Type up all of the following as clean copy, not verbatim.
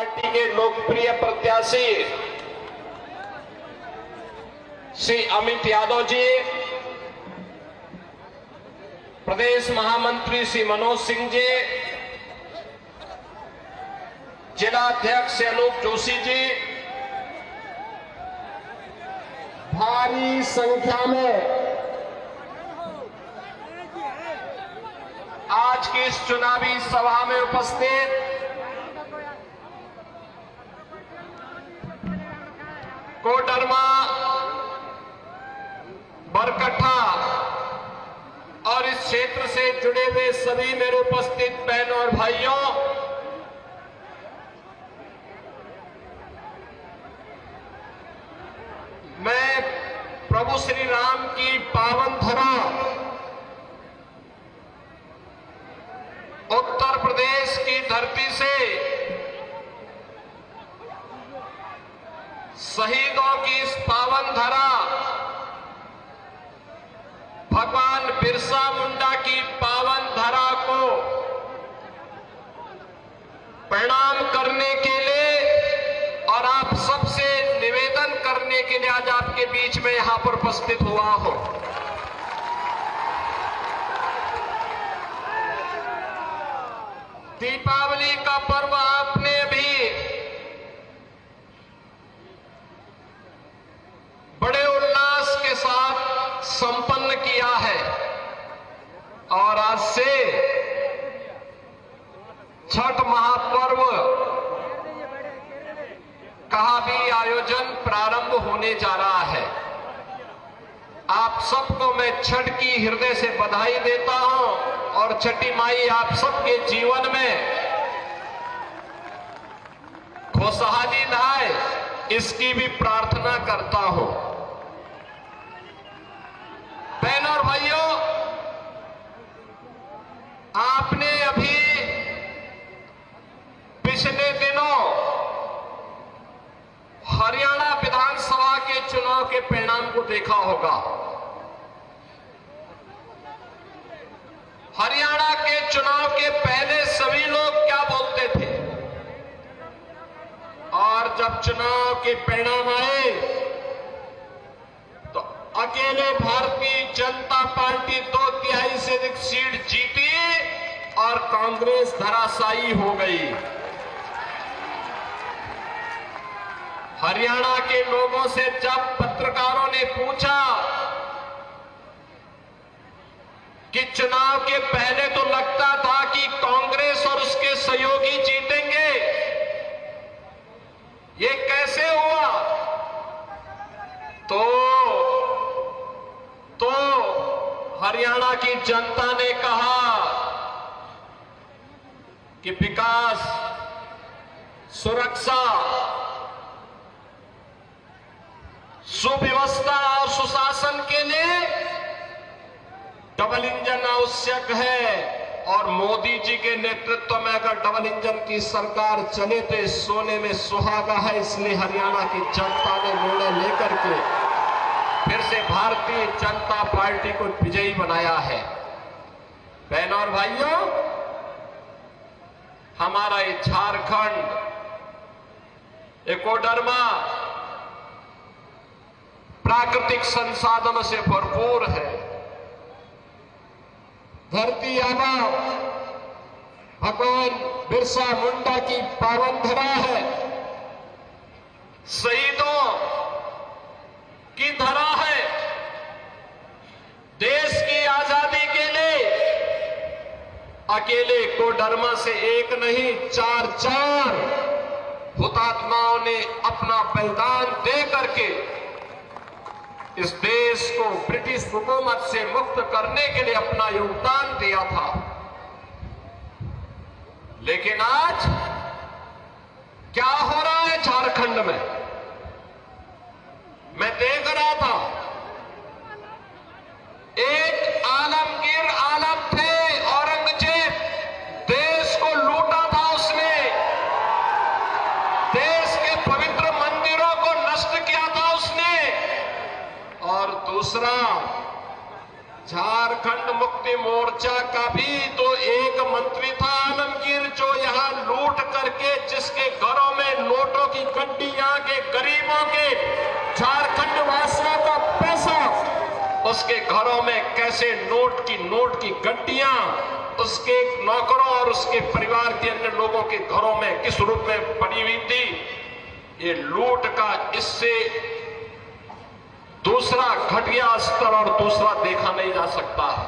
Party के लोकप्रिय प्रत्याशी श्री अमित यादव जी, प्रदेश महामंत्री श्री मनोज सिंह जी, जिला अध्यक्ष अनूप जोशी जी, भारी संख्या में आज की इस चुनावी सभा में उपस्थित कोडरमा, बरकट्ठा और इस क्षेत्र से जुड़े हुए सभी मेरे उपस्थित बहनों और भाइयों, मैं प्रभु श्री राम की पावन धरा उत्तर प्रदेश की धरती से शहीदों की इस पावन धरा भगवान बिरसा मुंडा की पावन धरा को प्रणाम करने के लिए और आप सबसे निवेदन करने के लिए आज आपके बीच में यहां पर उपस्थित हुआ हूं। दीपावली का पर्व आपने भी बड़े उल्लास के साथ संपन्न किया है और आज से छठ महापर्व का भी आयोजन प्रारंभ होने जा रहा है। आप सबको मैं छठ की हृदय से बधाई देता हूं और छठी माई आप सबके जीवन में खुशहाली लाए, इसकी भी प्रार्थना करता हूं। बहनों और भाइयों, आपने अभी पिछले दिनों हरियाणा विधानसभा के चुनाव के परिणाम को देखा होगा। हरियाणा के चुनाव के पहले सभी लोग क्या बोलते थे और जब चुनाव के परिणाम आए तो अकेले भारतीय जनता पार्टी 2/3 से अधिक सीट जीती और कांग्रेस धराशायी हो गई। हरियाणा के लोगों से जब पत्रकारों ने पूछा कि चुनाव के पहले तो लगता था कि कांग्रेस और उसके सहयोगी जीतेंगे, ये कैसे हुआ? तो हरियाणा की जनता ने कहा कि विकास, सुरक्षा, सुव्यवस्था और सुशासन के लिए डबल इंजन आवश्यक है और मोदी जी के नेतृत्व में अगर डबल इंजन की सरकार चले तो सोने में सुहागा है। इसलिए हरियाणा की जनता ने निर्णय लेकर के फिर से भारतीय जनता पार्टी को विजयी बनाया है। बहनों और भाइयों, हमारा ये झारखंड, ये कोडरमा प्राकृतिक संसाधनों से भरपूर है। धरती आबा भगवान बिरसा मुंडा की पावन धरा है, शहीदों की धरा है। देश की आजादी के लिए अकेले कोडरमा से एक नहीं, 4 हुतात्माओं ने अपना बलिदान दे करके इस देश को ब्रिटिश हुकूमत से मुक्त करने के लिए अपना योगदान दिया था। लेकिन आज क्या हो रहा है झारखंड में? मैं देख रहा था, एक आलमगीर आलम थे, औरंगजेब, देश को लूटा था उसने, देश के पवित्र मंदिरों को नष्ट किया था उसने। और दूसरा, झारखंड मुक्ति मोर्चा का भी तो एक मंत्री था आलमगीर, जो यहां लूट करके जिसके घरों में के घरों में कैसे नोट की गड्डियां उसके नौकरों और उसके परिवार के अन्य लोगों के घरों में किस रूप में पड़ी हुई थी। ये लूट का इससे दूसरा घटिया स्तर और दूसरा देखा नहीं जा सकता है।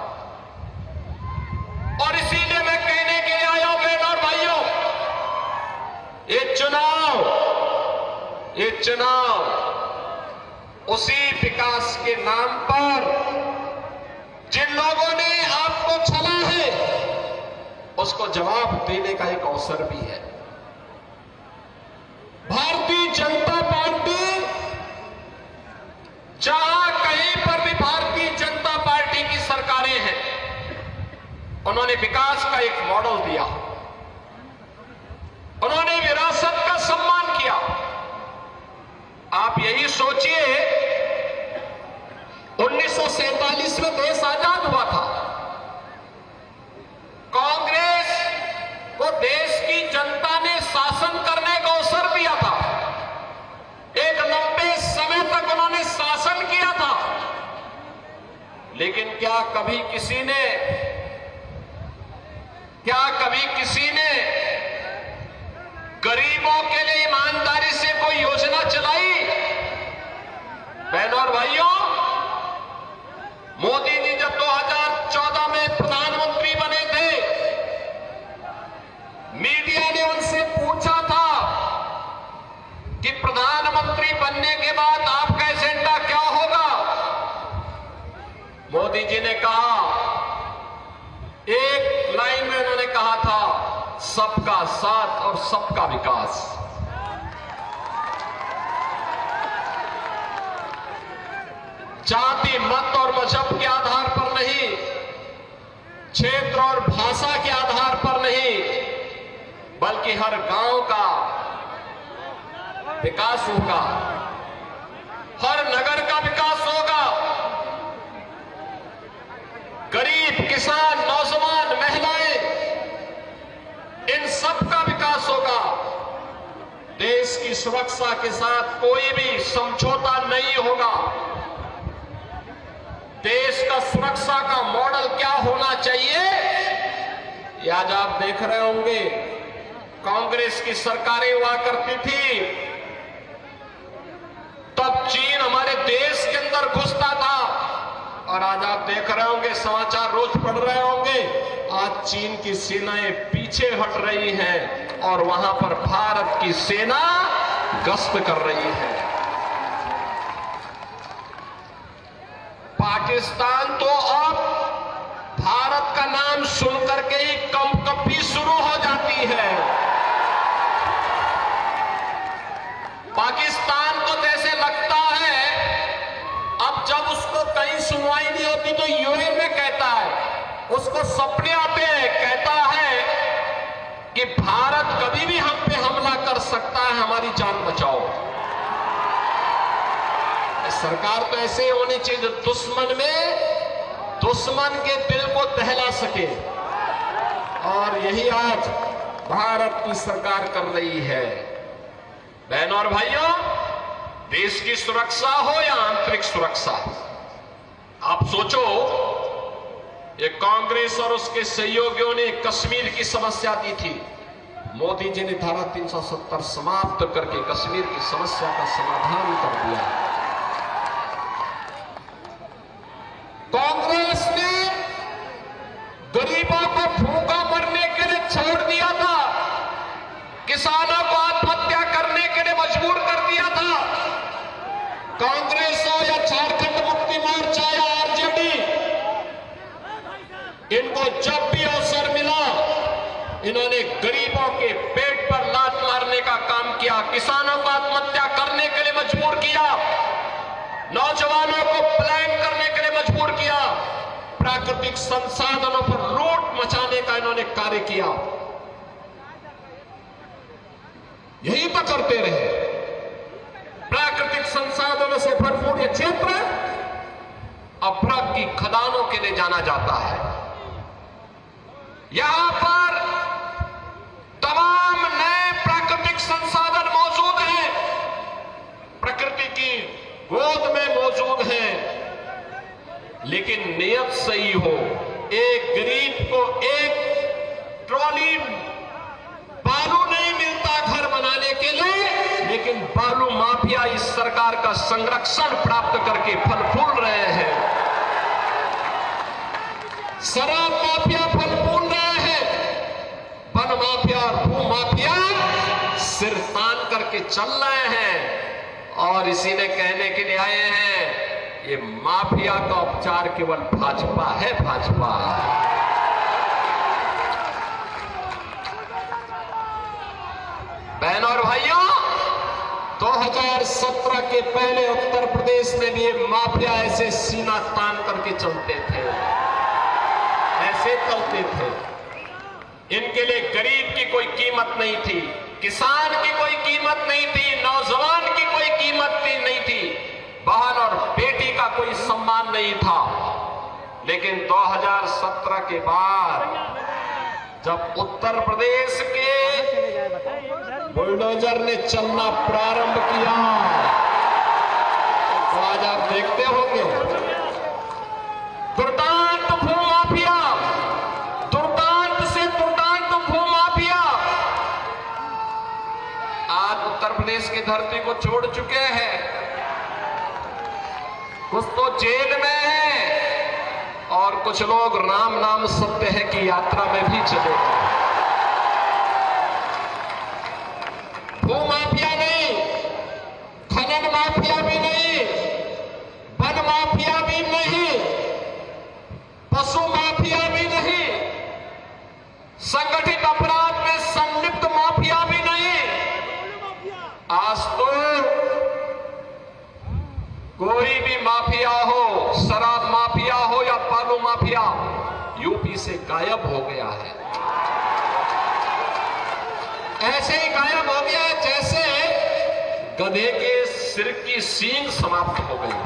और इसीलिए मैं कहने के लिए आया हूं बहनों और भाइयों, ये चुनाव उसी विकास के नाम पर जिन लोगों ने आपको छला है उसको जवाब देने का एक अवसर भी है। भारतीय जनता पार्टी, जहां कहीं पर भी भारतीय जनता पार्टी की सरकारें हैं, उन्होंने विकास का एक मॉडल दिया, उन्होंने विरासत का सम्मान किया। आप यही सोचिए, 1947 में देश आजाद हुआ था। कांग्रेस को देश की जनता ने शासन करने का अवसर दिया था। एक लंबे समय तक उन्होंने शासन किया था, लेकिन क्या कभी किसी ने गरीबों के लिए ईमानदारी से कोई योजना चलाई? बहनों और भाइयों, मोदी जी जब 2014 में प्रधानमंत्री बने थे, मीडिया ने उनसे पूछा था कि प्रधानमंत्री बनने के बाद आपका एजेंडा क्या होगा। मोदी जी ने कहा, एक लाइन में उन्होंने कहा था, सबका साथ और सबका विकास। जाति, मत और मजहब के आधार पर नहीं, क्षेत्र और भाषा के आधार पर नहीं, बल्कि हर गांव का विकास होगा, हर नगर का विकास होगा। गरीब, किसान, नौजवान, महिलाएं, इन सब का विकास होगा। देश की सुरक्षा के साथ कोई भी समझौता नहीं होगा। देश का सुरक्षा का मॉडल क्या होना चाहिए, ये आज आप देख रहे होंगे। कांग्रेस की सरकारें हुआ करती थी, तब चीन हमारे देश के अंदर घुसता था, और आज आप देख रहे होंगे, समाचार रोज पढ़ रहे होंगे, आज चीन की सेनाएं पीछे हट रही हैं और वहां पर भारत की सेना गश्त कर रही है। पाकिस्तान तो अब भारत का नाम सुनकर के ही कंपकपी शुरू हो जाती है। पाकिस्तान को जैसे लगता है, अब जब उसको कहीं सुनवाई नहीं होती तो यूएन में कहता है, उसको सपने आते हैं, कहता है कि भारत कभी भी हम पे हमला कर सकता है, हमारी जान बचाओ। सरकार तो ऐसे ही होनी चाहिए, दुश्मन के दिल को दहला सके, और यही आज भारत की सरकार कर रही है। बहनों और भाइयों, देश की सुरक्षा हो या आंतरिक सुरक्षा, आप सोचो, ये कांग्रेस और उसके सहयोगियों ने कश्मीर की समस्या दी थी, मोदी जी ने धारा 370 समाप्त करके कश्मीर की समस्या का समाधान कर दिया। कांग्रेस ने गरीबों को भूखा मरने के लिए छोड़ दिया था, किसानों को आत्महत्या करने के लिए मजबूर कर दिया था। कांग्रेस हो या झारखंड मुक्ति मोर्चा या आरजेडी, इनको जब भी अवसर मिला, इन्होंने गरीबों के पेट पर लात मारने का काम किया, किसानों को आत्महत्या करने के लिए मजबूर किया, नौजवानों को पलायन करने के लिए मजबूर किया, प्राकृतिक संसाधनों पर लूट मचाने का इन्होंने कार्य किया। यही तो करते रहे। प्राकृतिक संसाधनों से भरपूर यह क्षेत्र अभ्रक की खदानों के लिए जाना जाता है। यहां पर तमाम नए प्राकृतिक संसाधन मौजूद हैं, प्रकृति की गोद में मौजूद हैं, लेकिन इस सरकार का संरक्षण प्राप्त करके फल फूल रहे हैं। शराब माफिया फल फूल रहे हैं, वन माफिया और भू माफिया सिर तान करके चल रहे हैं। और इसी ने कहने के लिए आए हैं, ये माफिया का उपचार केवल भाजपा है, भाजपा। बहनों और भाइयों, 2017 के पहले उत्तर प्रदेश में भी ये माफिया ऐसे सीना तान करके चलते थे, ऐसे चलते थे। इनके लिए गरीब की कोई कीमत नहीं थी, किसान की कोई कीमत नहीं थी, नौजवान की कोई कीमत नहीं थी, बहन और बेटी का कोई सम्मान नहीं था। लेकिन 2017 के बाद जब उत्तर प्रदेश के बुलडोजर ने चलना प्रारंभ किया तो आज आप देखते होंगे दुर्दांत भूमाफिया, दुर्दांत से दुर्दांत भूमाफिया आज उत्तर प्रदेश की धरती को छोड़ चुके हैं। कुछ तो जेल में है और कुछ लोग राम नाम सत्य है की यात्रा में भी चले गए। भूमाफिया नहीं, खनन माफिया भी नहीं, वन माफिया भी नहीं, पशु माफिया भी नहीं, संगठित अपराध में संलिप्त माफिया भी नहीं। आज तो कोई भी माफिया हो, शराब माफिया हो या बालू माफिया, यूपी से गायब हो गया है। ऐसे ही गायब हो गया जैसे गधे के सिर की सींग समाप्त हो गई।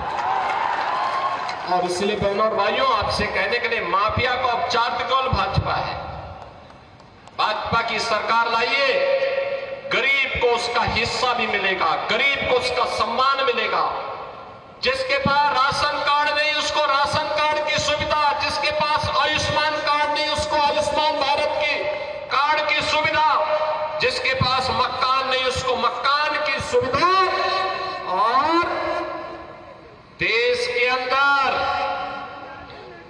और इसलिए बहनों और भाइयों, आपसे कहने के लिए माफिया का उपचार केवल भाजपा है। भाजपा की सरकार लाइए, गरीब को उसका हिस्सा भी मिलेगा, गरीब को उसका सम्मान मिलेगा। जिसके पास राशन कार्ड नहीं उसको राशन कार्ड की सुविधा, जिसके पास आयुष्मान कार्ड नहीं उसको आयुष्मान भारत की कार्ड की सुविधा, जिसके पास मकान नहीं उसको मकान की सुविधा। और देश के अंदर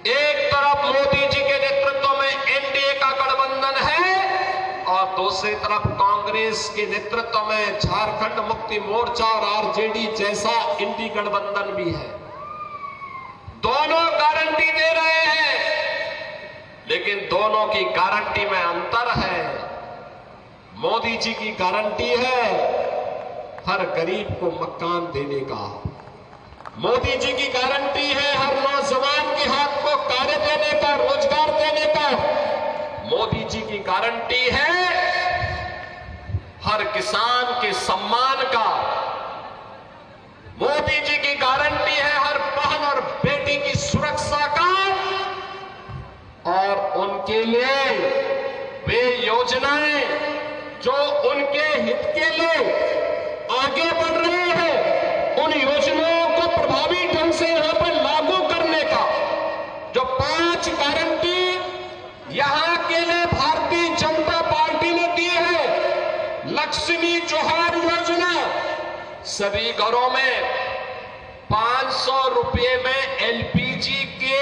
एक तरफ मोदी जी के नेतृत्व में एनडीए का गठबंधन है और दूसरी तरफ कांग्रेस के नेतृत्व में झारखंड मुक्ति मोर्चा और आरजेडी जैसा इंडी गठबंधन भी है। दोनों गारंटी दे रहे हैं, लेकिन दोनों की गारंटी में अंतर है। मोदी जी की गारंटी है हर गरीब को मकान देने का, मोदी जी की गारंटी है हर नौजवान के हाथ को कार्य देने का, रोजगार देने का। मोदी जी की गारंटी है हर किसान के सम्मान का। मोदी जी की गारंटी है हर बहन और बेटी की सुरक्षा का। और उनके लिए वे योजनाएं जो उनके हित के लिए आगे बढ़ रही है, उन योजनाओं को प्रभावी ढंग से यहां पर लागू करने का जो 5 गारंटी यहां के लिए भारतीय जनता पार्टी ने दी है। लक्ष्मी जोहार योजना, सभी घरों में 500 रुपए में एलपीजी के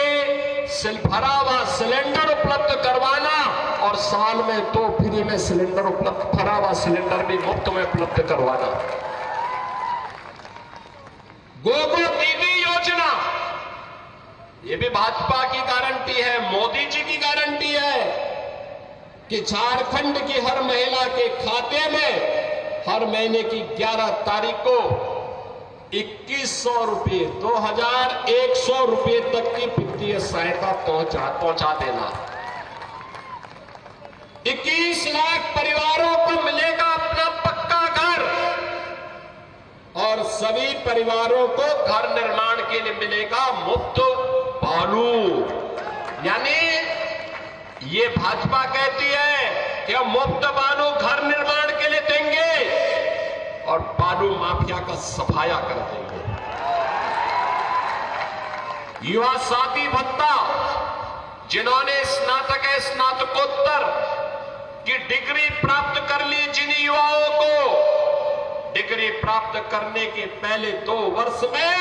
भरा हुआ सिलेंडर उपलब्ध करवाना और साल में 2 फ्री में सिलेंडर उपलब्ध, भरा हुआ सिलेंडर भी मुफ्त में उपलब्ध करवाना। गोगो दीदी योजना, ये भी भाजपा की गारंटी है, मोदी जी की गारंटी है कि झारखंड की हर महिला के खाते में हर महीने की 11 तारीख को 2100 रुपये, 2100 रुपये तक की वित्तीय सहायता पहुंचा देना। 21 लाख परिवारों को मिलेगा अपना पक्का घर और सभी परिवारों को घर निर्माण के लिए मिलेगा मुफ्त बालू। यानी ये भाजपा कहती है कि हम मुफ्त बालू घर निर्माण के लिए देंगे और बालू माफिया का सफाया कर देंगे। युवा साथी भत्ता, जिन्होंने स्नातक स्नातकोत्तर की डिग्री प्राप्त कर ली, जिन युवाओं को डिग्री बेटे प्राप्त करने के पहले 2 वर्ष में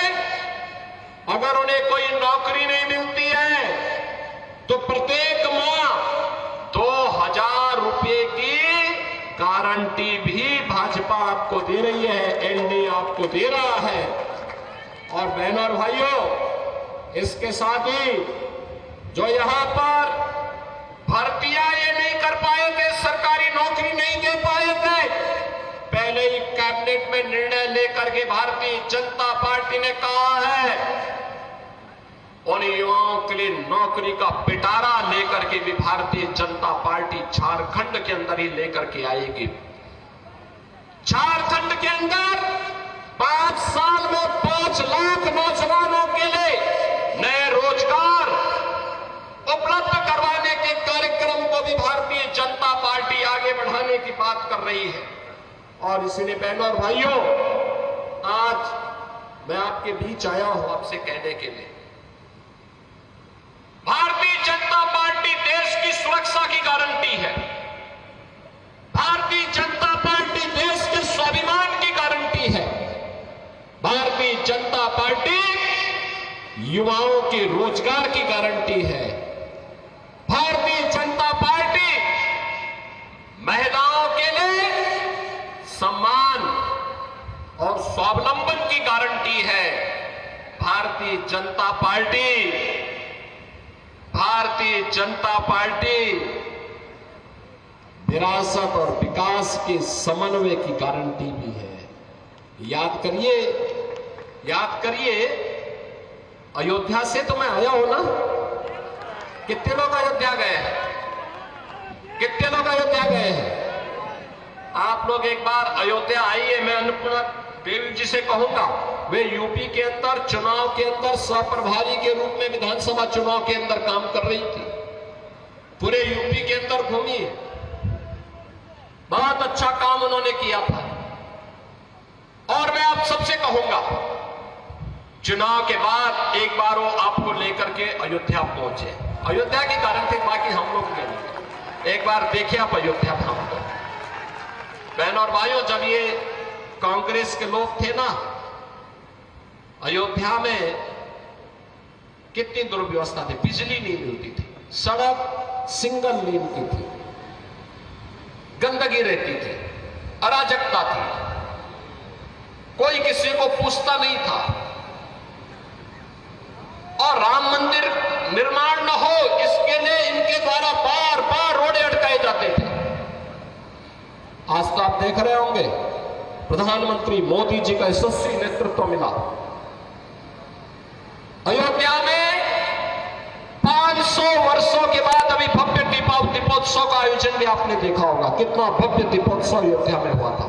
अगर उन्हें कोई नौकरी नहीं मिलती है तो प्रत्येक माह 2000 रुपए की गारंटी भी भाजपा आपको दे रही है, एनडीए आपको दे रहा है। और बहनों और भाइयों, इसके साथ ही जो यहां पर भर्तियां ये नहीं कर पाए थे, सरकारी नौकरी नहीं दे पाए थे, पहले ही कैबिनेट में निर्णय लेकर के भारतीय जनता पार्टी ने कहा है उन युवाओं के लिए नौकरी का पिटारा लेकर के भी भारतीय जनता पार्टी झारखंड के अंदर ही लेकर के आएगी। झारखंड के अंदर 5 साल में 5 लाख नौजवानों के लिए नए रोजगार उपलब्ध करवाने के कार्यक्रम को भी भारतीय जनता पार्टी आगे बढ़ाने की बात कर रही है। और इसलिए बहनों और भाइयों, आज मैं आपके बीच आया हूं आपसे कहने के लिए, भारतीय जनता पार्टी देश की सुरक्षा की गारंटी है। भारतीय जनता पार्टी देश के स्वाभिमान की गारंटी है। भारतीय जनता पार्टी युवाओं के रोजगार की गारंटी है। भारतीय जनता पार्टी महिलाओं के लिए सम्मान और स्वावलंबन की गारंटी है। भारतीय जनता पार्टी विरासत और विकास के समन्वय की गारंटी भी है। याद करिए अयोध्या से तो मैं आया हूं ना। कितने लोग अयोध्या गए हैं? आप लोग एक बार अयोध्या आइए। मैं अन्नपूर्णा देवी जी से कहूंगा, वे यूपी के अंदर चुनाव के अंदर सहप्रभारी के रूप में विधानसभा चुनाव के अंदर काम कर रही थी। पूरे यूपी के अंदर घूमी, बहुत अच्छा काम उन्होंने किया था। और मैं आप सबसे कहूंगा, चुनाव के बाद एक बार वो आपको लेकर के अयोध्या पहुंचे। अयोध्या की गारंटी बाकी हम लोग के लिए, एक बार देखिए आप अयोध्या धाम को। बहनों और भाइयों, जब ये कांग्रेस के लोग थे ना, अयोध्या में कितनी दुर्व्यवस्था थी। बिजली नहीं मिलती थी, सड़क सिंगल लेन की थी, गंदगी रहती थी, अराजकता थी, कोई किसी को पूछता नहीं था। और राम मंदिर निर्माण न हो इसके लिए इनके द्वारा बार बार रोड़े अटकाए जाते थे। आज तो आप देख रहे होंगे, प्रधानमंत्री मोदी जी का यशस्वी नेतृत्व मिला। अयोध्या में 500 वर्षों के बाद अभी भव्य दीपोत्सव का आयोजन भी आपने देखा होगा। कितना भव्य दीपोत्सव अयोध्या में हुआ था।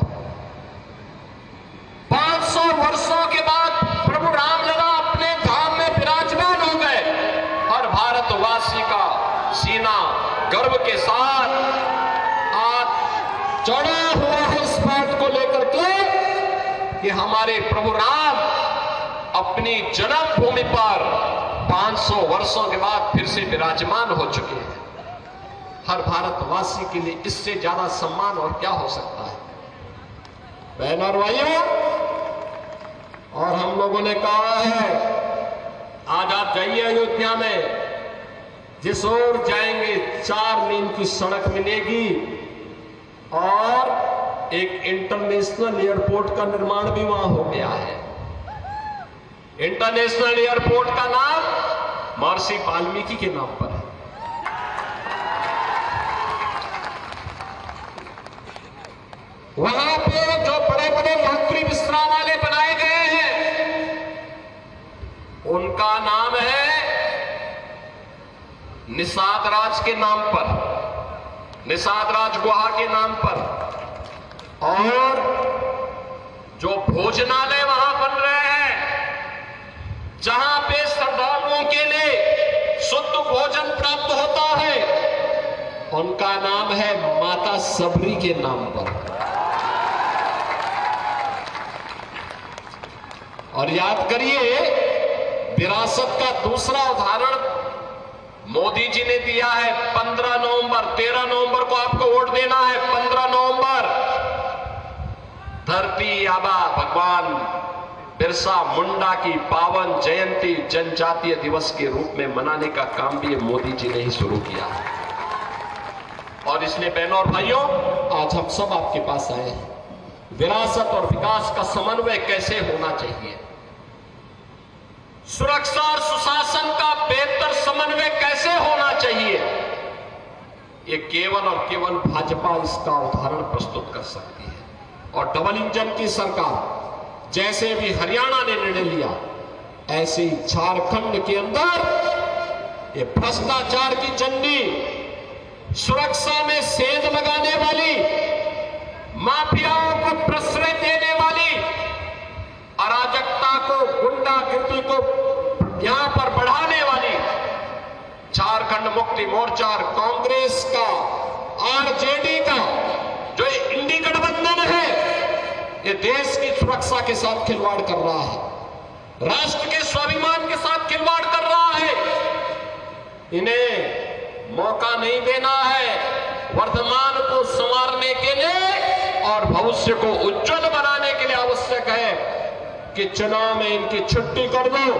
500 वर्षों के बाद प्रभु रामलला अपने धाम में विराजमान हो गए और भारतवासी का सीना गर्व के साथ आज चढ़ा हुआ है इस बात को लेकर के कि हमारे प्रभु राम अपनी जन्मभूमि पर 500 वर्षों के बाद फिर से विराजमान हो चुके हैं। हर भारतवासी के लिए इससे ज्यादा सम्मान और क्या हो सकता है। बहनों और भाइयों, और हम लोगों ने कहा है, आज आप जाइए अयोध्या में, जिस ओर जाएंगे 4 लेन की सड़क मिलेगी और एक इंटरनेशनल एयरपोर्ट का निर्माण भी वहां हो गया है। इंटरनेशनल एयरपोर्ट का नाम महर्षि वाल्मीकि के नाम पर है। वहां पे जो बड़े बड़े यात्री विश्रामालय बनाए गए हैं उनका नाम है निषाद राज के नाम पर, निषाद राज गुहा के नाम पर। और जो भोजनालय वहां बन रहे हैं, जहां पे श्रद्धालुओं के लिए शुद्ध भोजन प्राप्त होता है, उनका नाम है माता सबरी के नाम पर। और याद करिए, विरासत का दूसरा उदाहरण मोदी जी ने दिया है। 15 नवंबर 13 नवंबर को आपको वोट देना है। 15 नवंबर धरती आबा भगवान बिरसा मुंडा की पावन जयंती जनजातीय दिवस के रूप में मनाने का काम भी मोदी जी ने ही शुरू किया। और इसलिए बहनों और भाइयों, आज हम सब आपके पास आए हैं। विरासत और विकास का समन्वय कैसे होना चाहिए, सुरक्षा और सुशासन का बेहतर समन्वय कैसे होना चाहिए, ये केवल और केवल भाजपा इसका उदाहरण प्रस्तुत कर सकती है। और डबल इंजन की सरकार जैसे भी हरियाणा ने निर्णय लिया, ऐसे ही झारखंड के अंदर ये भ्रष्टाचार की चंडी, सुरक्षा में सेंध लगाने वाली, माफियाओं को प्रश्रय देने वाली, अराजकता को, गुंडागिर्दी को यहां पर बढ़ाने वाली झारखंड मुक्ति मोर्चा और कांग्रेस का, आरजेडी का जो इंडी गठबंधन है, ये देश की सुरक्षा के साथ खिलवाड़ कर रहा है, राष्ट्र के स्वाभिमान के साथ खिलवाड़ कर रहा है। इन्हें मौका नहीं देना है। वर्तमान को संवारने के लिए और भविष्य को उज्जवल बनाने के लिए आवश्यक है कि चुनाव में इनकी छुट्टी कर दो।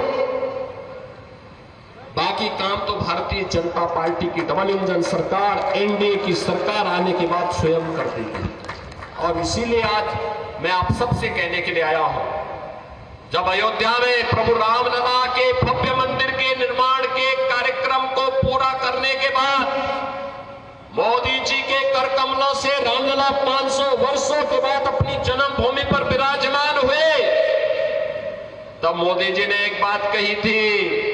बाकी काम तो भारतीय जनता पार्टी की डबल इंजन सरकार, एनडीए की सरकार आने के बाद स्वयं कर देगी। और इसीलिए आज मैं आप सबसे कहने के लिए आया हूं, जब अयोध्या में प्रभु रामलला के भव्य मंदिर के निर्माण के कार्यक्रम को पूरा करने के बाद मोदी जी के कर कमलों से रामलला 500 वर्षों के बाद अपनी जन्मभूमि पर विराजमान हुए, तब मोदी जी ने एक बात कही थी।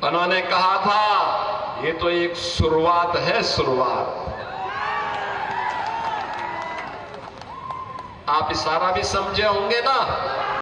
उन्होंने कहा था, ये तो एक शुरुआत है, शुरुआत। आप इशारा भी समझे होंगे ना।